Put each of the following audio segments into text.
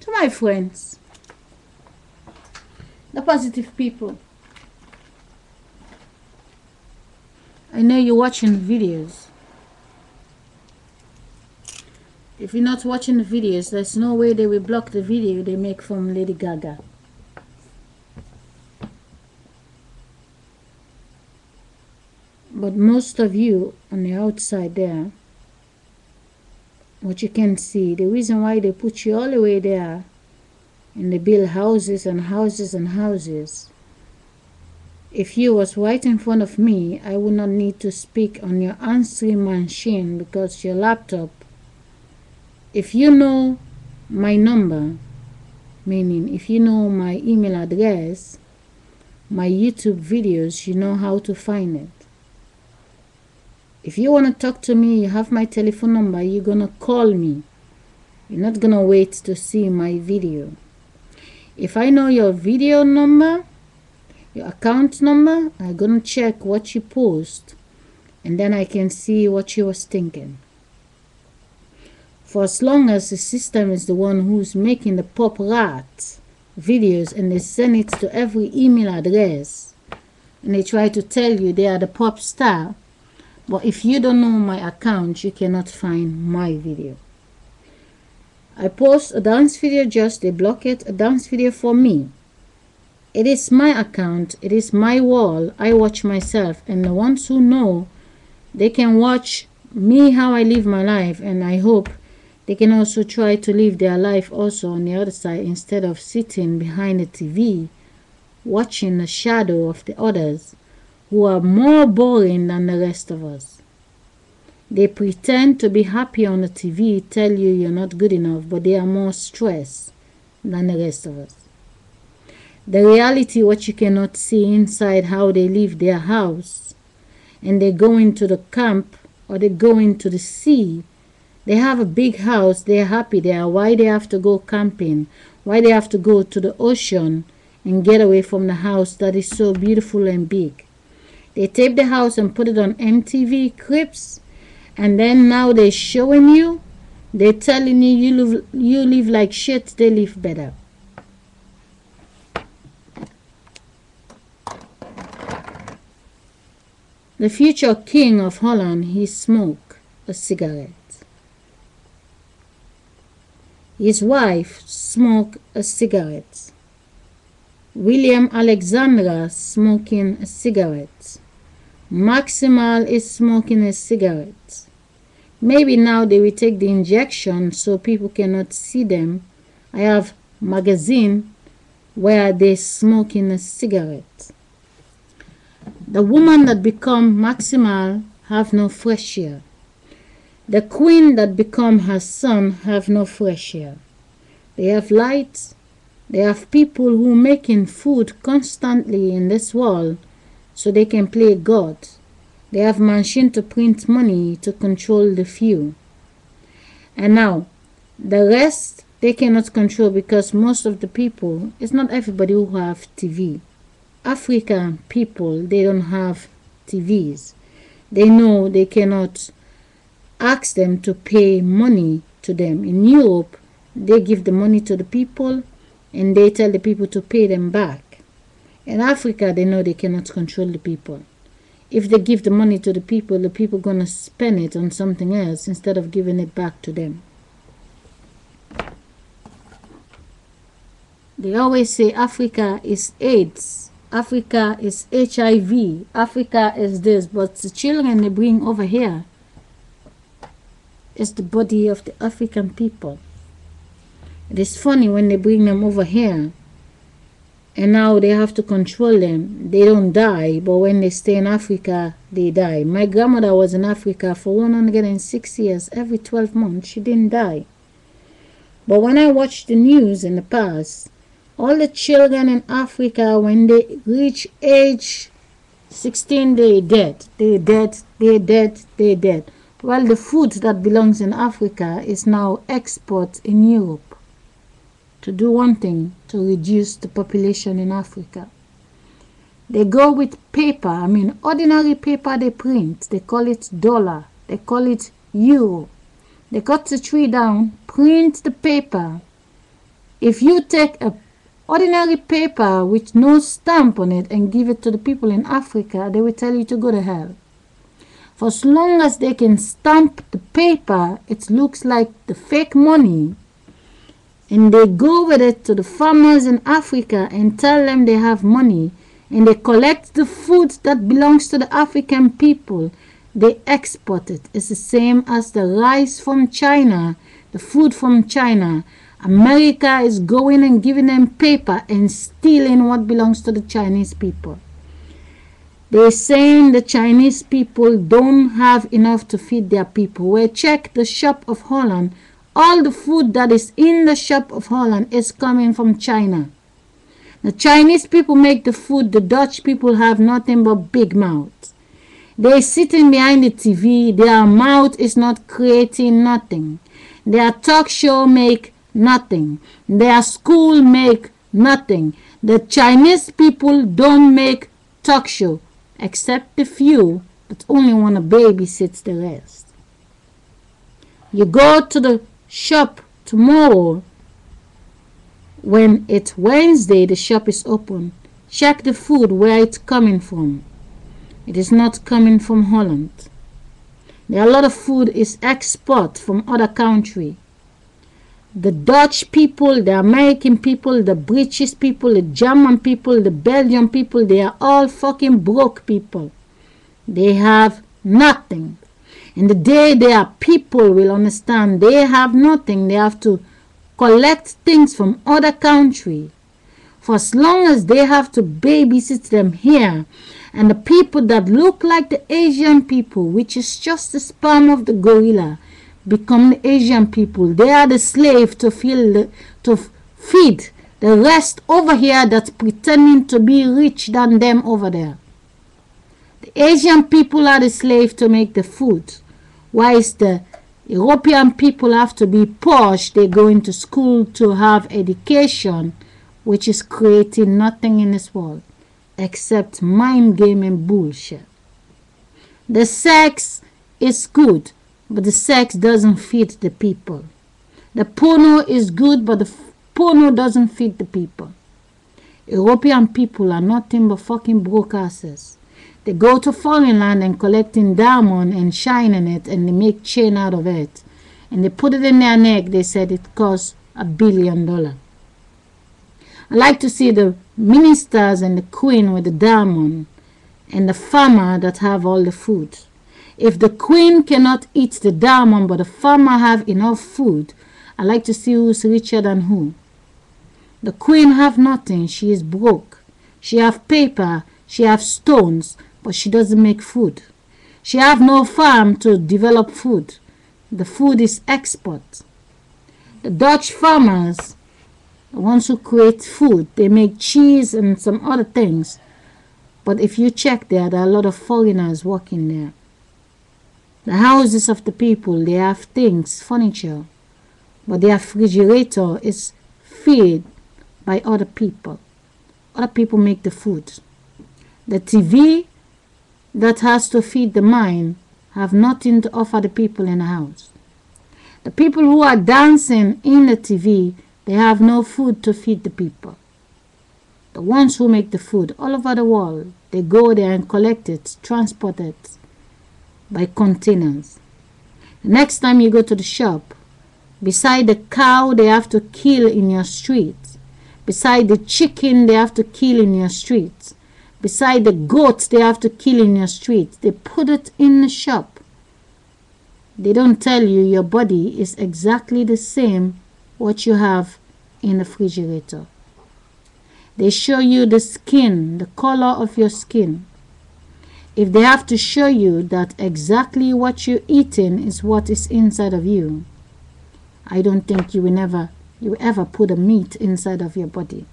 To my friends, the positive people, I know you're watching the videos. If you're not watching the videos, there's no way they will block the video they make from Lady Gaga. But most of you on the outside there, what you can see, the reason why they put you all the way there and they build houses and houses and houses. If you was right in front of me, I would not need to speak on your answering machine because your laptop, if you know my number, meaning if you know my email address, my YouTube videos, you know how to find it. If you want to talk to me, you have my telephone number, you're going to call me. You're not going to wait to see my video. If I know your video number, your account number, I'm going to check what you post, and then I can see what you was thinking. For as long as the system is the one who's making the pop rat videos and they send it to every email address and they try to tell you they are the pop star, but if you don't know my account, you cannot find my video. I post a dance video, just they block it, a dance video for me. It is my account, it is my wall, I watch myself, and the ones who know, they can watch me how I live my life, and I hope they can also try to live their life also on the other side instead of sitting behind the TV watching the shadow of the others who are more boring than the rest of us. They pretend to be happy on the TV, tell you you're not good enough, but they are more stressed than the rest of us. The reality, what you cannot see inside how they leave their house and they go into the camp or they go into the sea. They have a big house, they're happy there. Why they have to go camping? Why they have to go to the ocean and get away from the house that is so beautiful and big? They tape the house and put it on MTV clips, and then now they're showing you, they're telling you you live like shit, they live better. The future king of Holland, he smoked a cigarette. His wife smoked a cigarette. William Alexandra smoking a cigarette. Maximal is smoking a cigarette. Maybe now they will take the injection so people cannot see them. I have magazine where they smoking a cigarette. The woman that become Maximal have no fresh air. The queen that become her son have no fresh air. They have lights. They have people who making food constantly in this world so they can play God. They have machine to print money to control the few. And now, the rest they cannot control because most of the people, it's not everybody who have TV. African people, they don't have TVs. They know they cannot ask them to pay money to them. In Europe, they give the money to the people and they tell the people to pay them back. In Africa, they know they cannot control the people. If they give the money to the people gonna spend it on something else instead of giving it back to them. They always say Africa is AIDS, Africa is HIV, Africa is this, but the children they bring over here is the body of the African people. It is funny when they bring them over here and now they have to control them. They don't die, but when they stay in Africa, they die. My grandmother was in Africa for 106 years. Every 12 months, she didn't die. But when I watched the news in the past, all the children in Africa, when they reach age 16, they're dead. They're dead, they're dead, they're dead. Well, the food that belongs in Africa is now export in Europe to do one thing, to reduce the population in Africa. They go with paper, ordinary paper they print. They call it dollar, they call it euro. They cut the tree down, print the paper, If you take a ordinary paper with no stamp on it and give it to the people in Africa, they will tell you to go to hell. For as long as they can stamp the paper, it looks like the fake money, and they go with it to the farmers in Africa and tell them they have money, and they collect the food that belongs to the African people, they export it. It's the same as the rice from China, the food from China. America is going and giving them paper and stealing what belongs to the Chinese people. They're saying the Chinese people don't have enough to feed their people. Well, check the shop of Holland. All the food that is in the shop of Holland is coming from China. The Chinese people make the food. The Dutch people have nothing but big mouths. They're sitting behind the TV. Their mouth is not creating nothing. Their talk show make nothing. Their school make nothing. The Chinese people don't make talk show, except the few that only want to babysit the rest. You go to the shop tomorrow. When it's Wednesday, the shop is open. Check the food, where it's coming from. It is not coming from Holland. There are a lot of food is export from other country. The Dutch people, the American people, the British people, the German people, the Belgian people, they are all fucking broke people. They have nothing. And the day their people will understand they have nothing, they have to collect things from other country. For as long as they have to babysit them here, and the people that look like the Asian people, which is just the sperm of the gorilla, become the Asian people. They are the slave to feed the rest over here that's pretending to be rich than them over there. The Asian people are the slave to make the food, whilst the European people have to be posh. They go into school to have education, which is creating nothing in this world except mind game and bullshit. The sex is good, but the sex doesn't feed the people. The porno is good, but the porno doesn't feed the people. European people are nothing but fucking broke asses. They go to foreign land and collecting diamond and shining it, and they make chain out of it. And they put it in their neck. They said it costs $1 billion. I like to see the ministers and the queen with the diamond, and the farmer that have all the food. If the queen cannot eat the diamond, but the farmer have enough food, I like to see who's richer than who. The queen have nothing. She is broke. She have paper. She have stones, but she doesn't make food. She have no farm to develop food. The food is export. The Dutch farmers, the ones who create food, they make cheese and some other things. But if you check there are a lot of foreigners working there. The houses of the people, they have things, furniture, but their refrigerator is fed by other people. Other people make the food. The TV that has to feed the mind have nothing to offer the people in the house. The people who are dancing in the TV, they have no food to feed the people. The ones who make the food all over the world, they go there and collect it, transport it by containers. The next time you go to the shop, beside the cow they have to kill in your street, beside the chicken they have to kill in your street, beside the goats they have to kill in your street, they put it in the shop. They don't tell you your body is exactly the same what you have in the refrigerator. They show you the skin, the color of your skin. If they have to show you that exactly what you're eating is what is inside of you, I don't think you ever put a meat inside of your body.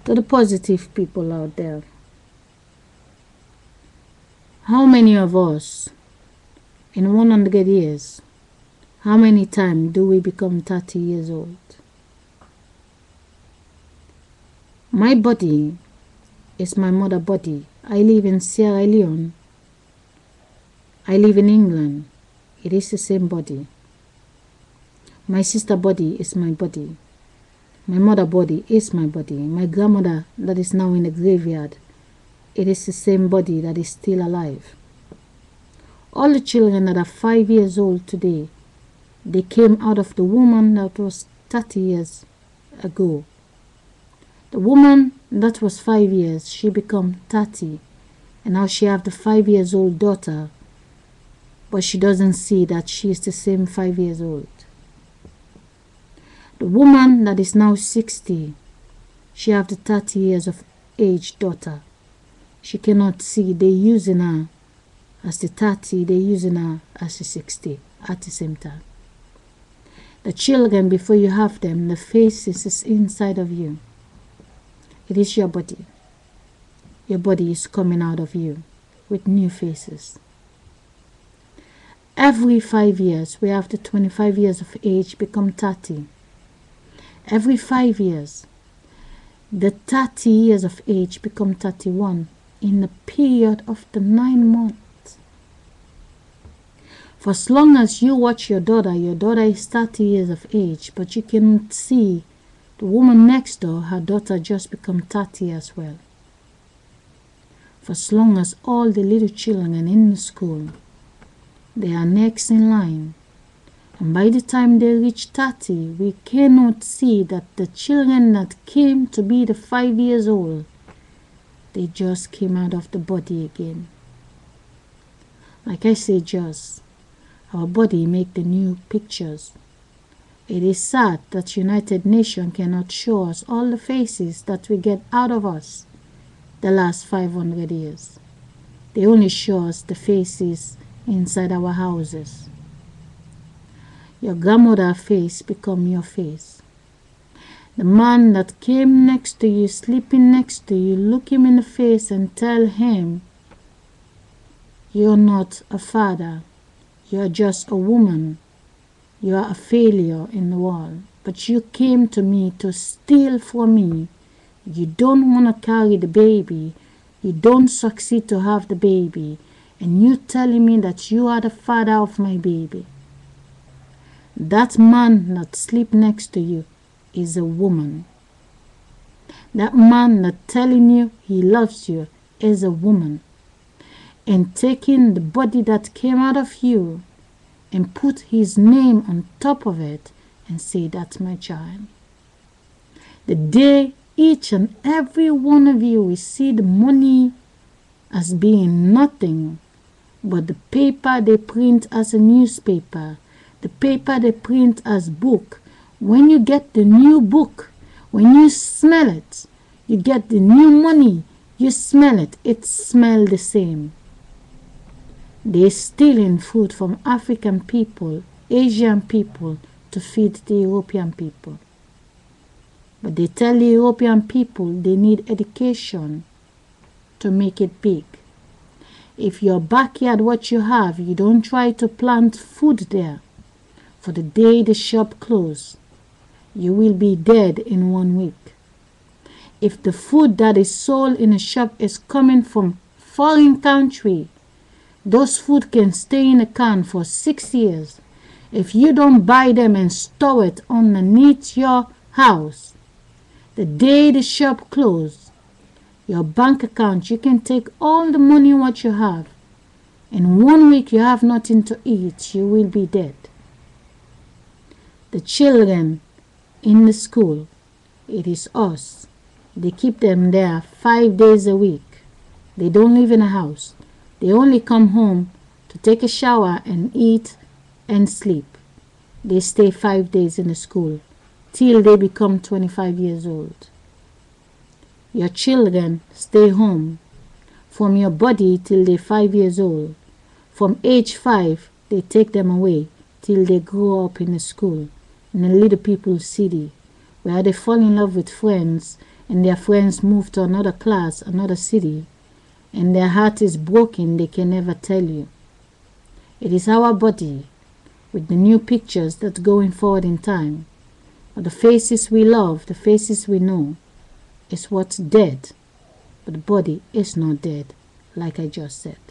To the positive people out there, how many of us in 100 years, how many times do we become 30 years old? My body is my mother body. I live in Sierra Leone. I live in England. It is the same body. My sister body is my body. My mother body is my body. My grandmother that is now in the graveyard, it is the same body that is still alive. All the children that are 5 years old today, they came out of the woman that was 30 years ago. The woman that was 5 years, she become 30. And now she have the 5 years old daughter. But she doesn't see that she is the same 5 years old. The woman that is now 60, she have the 30 years of age daughter. She cannot see they using her as the 30, they using her as the 60 at the same time. The children, before you have them, the faces is inside of you. It is your body. Your body is coming out of you with new faces. Every 5 years, we have the 25 years of age become 30. Every 5 years, the 30 years of age become 31 in the period of the 9 months. For as long as you watch your daughter is 30 years of age, but you can see the woman next door, her daughter just become 30 as well. For as long as all the little children in the school, they are next in line. And by the time they reach 30, we cannot see that the children that came to be the 5 years old, they just came out of the body again. Like I say, just our body make the new pictures. It is sad that United Nations cannot show us all the faces that we get out of us the last 500 years. They only show us the faces inside our houses. Your grandmother's face become your face. The man that came next to you, sleeping next to you, look him in the face and tell him, you're not a father, you're just a woman, you are a failure in the world, but you came to me to steal from me. You don't want to carry the baby, you don't succeed to have the baby, and you telling me that you are the father of my baby. That man that sleep next to you is a woman. That man that telling you he loves you is a woman. And taking the body that came out of you and put his name on top of it and say, that's my child. The day each and every one of you will see the money as being nothing but the paper they print as a newspaper, the paper they print as book. When you get the new book, when you smell it, you get the new money, you smell it, it smells the same. They're stealing food from African people, Asian people to feed the European people. But they tell the European people they need education to make it big. If your backyard, what you have, you don't try to plant food there. For the day the shop closes, you will be dead in 1 week. If the food that is sold in a shop is coming from foreign country, those food can stay in a can for 6 years. If you don't buy them and store it underneath your house, the day the shop closes, your bank account, you can take all the money what you have. In 1 week you have nothing to eat, you will be dead. The children in the school, it is us. They keep them there 5 days a week. They don't live in a house. They only come home to take a shower and eat and sleep. They stay 5 days in the school till they become 25 years old. Your children stay home from your body till they're 5 years old. From age 5, they take them away till they grow up in the school, in a little people's city, where they fall in love with friends and their friends move to another class, another city, and their heart is broken, they can never tell you. It is our body with the new pictures that's going forward in time. But the faces we love, the faces we know, is what's dead. But the body is not dead, like I just said.